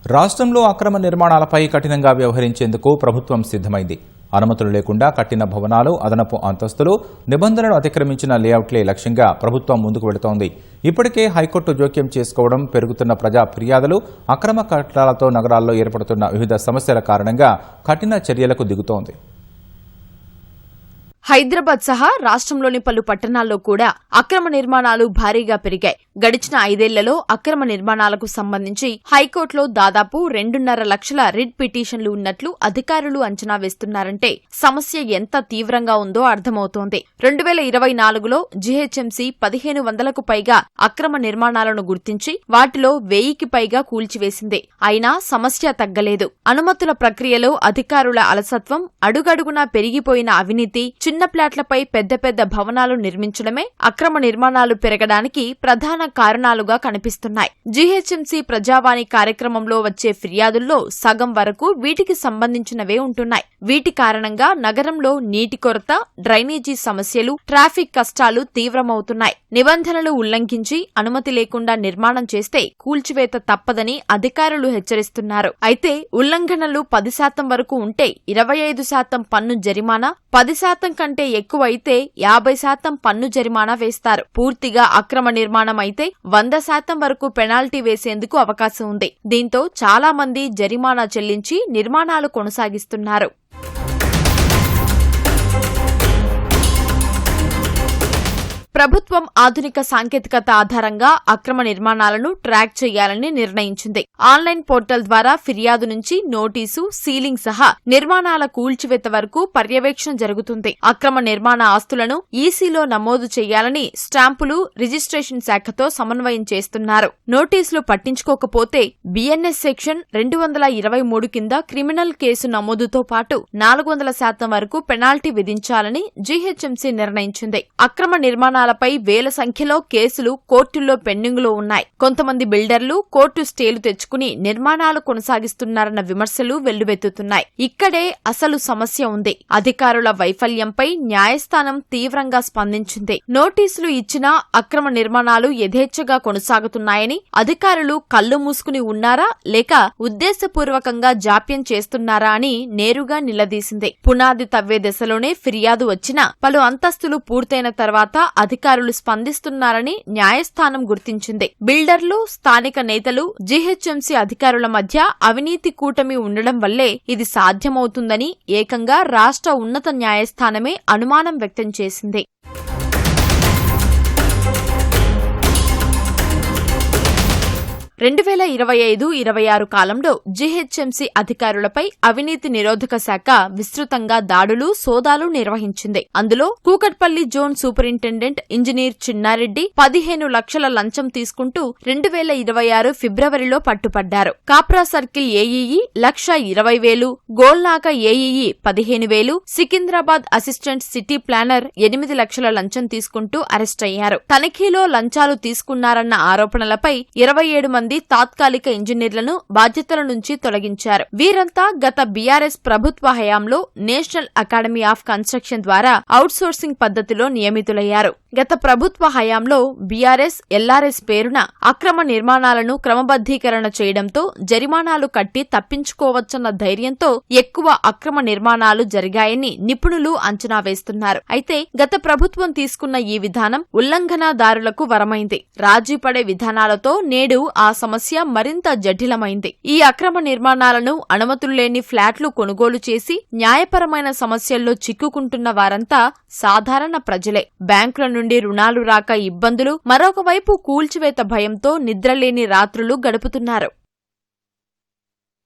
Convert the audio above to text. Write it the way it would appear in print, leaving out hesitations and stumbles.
రాష్ట్రంలో అక్రమ నిర్మాణాలపై కఠినంగా వ్యవహరించేందుకు ప్రభుత్వం సిద్ధమైంది. అనుమతులు లేకుండా కట్టిన భవనాలు, అదనపు అంతస్తులు, నిబంధనలు అతిక్రమించిన లేఅవుట్లే లక్ష్యంగా ప్రభుత్వం ముందుకు వెళుతోంది. ఇప్పటికే హైకోర్టు జోక్యం చేసుకోవడం, పెరుగుతున్న ప్రజా ఫిర్యాదులు, అక్రమ కట్టడాలతో నగరాల్లో ఏర్పడుతున్న వివిధ సమస్యల కారణంగా కఠిన చర్యలకు దిగుతోంది. హైదరాబాద్ సహా రాష్ట్రంలోని పలు పట్టణాల్లో కూడా అక్రమ నిర్మాణాలు భారీగా పెరిగాయి. గడిచిన 5 ఏళ్లలో అక్రమ నిర్మాణాలకు సంబంధించి హైకోర్టులో దాదాపు 2.5 లక్షల రిట్ పిటిషన్లు ఉన్నట్లు అధికారులు అంచనా వేస్తున్నారంటే సమస్య ఎంత తీవ్రంగా ఉందో అర్థమవుతోంది. 2024లో జీహెచ్ఎంసీ 1500కు పైగా అక్రమ నిర్మాణాలను గుర్తించి వాటిలో 1000కి పైగా కూల్చివేసింది. అయినా సమస్య తగ్గలేదు. అనుమతుల ప్రక్రియలో అధికారుల అలసత్వం, అడుగడుగునా పెరిగిపోయిన అవినీతి, చిన్న ప్లాట్లపై పెద్ద పెద్ద భవనాలు నిర్మించడమే అక్రమ నిర్మాణాలు పెరగడానికి ప్రధాన కారణాలుగా కనిపిస్తున్నాయి. జీహెచ్ఎంసీ ప్రజావాణి కార్యక్రమంలో వచ్చే ఫిర్యాదుల్లో సగం వరకు వీటికి సంబంధించినవే ఉంటున్నాయి. వీటి కారణంగా నగరంలో నీటి కొరత, డ్రైనేజీ సమస్యలు, ట్రాఫిక్ కష్టాలు తీవ్రమవుతున్నాయి. నిబంధనలు ఉల్లంఘించి అనుమతి లేకుండా నిర్మాణం చేస్తే కూల్చివేత తప్పదని అధికారులు హెచ్చరిస్తున్నారు. అయితే ఉల్లంఘనలు 10% వరకు ఉంటే 25% పన్ను జరిమానా, 10% కంటే ఎక్కువైతే 50% పన్ను జరిమానా వేస్తారు. పూర్తిగా అక్రమ నిర్మాణం అయితే 100% వరకు పెనాల్టీ వేసేందుకు అవకాశం ఉంది. దీంతో చాలా మంది జరిమానా చెల్లించి నిర్మాణాలు కొనసాగిస్తున్నారు. ప్రభుత్వం ఆధునిక సాంకేతికత ఆధారంగా అక్రమ నిర్మాణాలను ట్రాక్ చేయాలని నిర్ణయించింది. ఆన్లైన్ పోర్టల్ ద్వారా ఫిర్యాదు నుంచి నోటీసు, సీలింగ్ సహా నిర్మాణాల కూల్చివేత వరకు పర్యవేక్షణ జరుగుతుంది. అక్రమ నిర్మాణ ఆస్తులను ఈసీలో నమోదు చేయాలని స్టాంపులు, రిజిస్ట్రేషన్ శాఖతో సమన్వయం చేస్తున్నారు. నోటీసులు పట్టించుకోకపోతే బిఎన్ఎస్ సెక్షన్ 223 కింద క్రిమినల్ కేసు నమోదుతో పాటు 400% వరకు పెనాల్టీ విధించాలని జీహెచ్ఎంసీ నిర్ణయించింది. అక్రమ నిర్మాణాలపై వేల సంఖ్యలో కేసులు కోర్టుల్లో పెండింగులో ఉన్నాయి. కొంతమంది బిల్డర్లు కోర్టు స్టేలు తెచ్చుకుని నిర్మాణాలు కొనసాగిస్తున్నారన్న విమర్శలు వెల్లువెత్తుతున్నాయి. ఇక్కడే అసలు సమస్య ఉంది. అధికారుల వైఫల్యంపై న్యాయస్థానం తీవ్రంగా స్పందించింది. నోటీసులు ఇచ్చినా అక్రమ నిర్మాణాలు యథేచ్ఛగా కొనసాగుతున్నాయని, అధికారులు కళ్లు మూసుకుని ఉన్నారా లేక ఉద్దేశపూర్వకంగా జాప్యం చేస్తున్నారా అని నేరుగా నిలదీసింది. పునాది తవ్వే దశలోనే ఫిర్యాదు వచ్చినా పలు అంతస్తులు పూర్తయిన తర్వాత అధికారులు స్పందిస్తున్నారని న్యాయస్థానం గుర్తించింది. బిల్డర్లు, స్థానిక నేతలు, జీహెచ్ఎంసీ అధికారుల మధ్య అవినీతి కూటమి ఉండడం వల్లే ఇది సాధ్యమవుతుందని ఏకంగా రాష్ట్ర ఉన్నత న్యాయస్థానమే అనుమానం వ్యక్తం చేసింది. 2025-26 కాలంలో జీహెచ్ఎంసీ అధికారులపై అవినీతి నిరోధక శాఖ విస్తృతంగా దాడులు, సోదాలు నిర్వహించింది. అందులో Kukatpally zone superintendent engineer Chinnareddy 15 లక్షల లంచం తీసుకుంటూ 2026 ఫిబ్రవరిలో పట్టుపడ్డారు. Kapra circle AEE 1,20,000, Golnaka AEE 15,000, Secunderabad assistant city planner 8 లక్షల లంచం తీసుకుంటూ అరెస్టయ్యారు. తనిఖీలో లంచాలు తీసుకున్నారన్న ఆరోపణలపై 27 మంది తాత్కాలిక ఇంజనీర్లను బాధ్యతల నుంచి తొలగించారు. వీరంతా గత బీఆర్ఎస్ ప్రభుత్వ హయాంలో నేషనల్ అకాడమీ ఆఫ్ కన్స్ట్రక్షన్ ద్వారా అవుట్సోర్సింగ్ పద్ధతిలో నియమితులయ్యారు. గత ప్రభుత్వ హయాంలో బీఆర్ఎస్, ఎల్ఆర్ఎస్ పేరున అక్రమ నిర్మాణాలను క్రమబద్దీకరణ చేయడంతో జరిమానాలు కట్టి తప్పించుకోవచ్చన్న ధైర్యంతో ఎక్కువ అక్రమ నిర్మాణాలు జరిగాయని నిపుణులు అంచనా వేస్తున్నారు. అయితే గత ప్రభుత్వం తీసుకున్న ఈ విధానం ఉల్లంఘనదారులకు వరమైంది. రాజీ పడే విధానాలతో నేడు ఆ సమస్య మరింత జటిలమైంది. ఈ అక్రమ నిర్మాణాలను అనుమతులు లేని ఫ్లాట్లు కొనుగోలు చేసి న్యాయపరమైన సమస్యల్లో చిక్కుకుంటున్న వారంతా సాధారణ ప్రజలే. బ్యాంకుల నుండి రుణాలు రాక ఇబ్బందులు, మరొక వైపు కూల్చివేత భయంతో నిద్రలేని రాత్రులు గడుపుతున్నారు.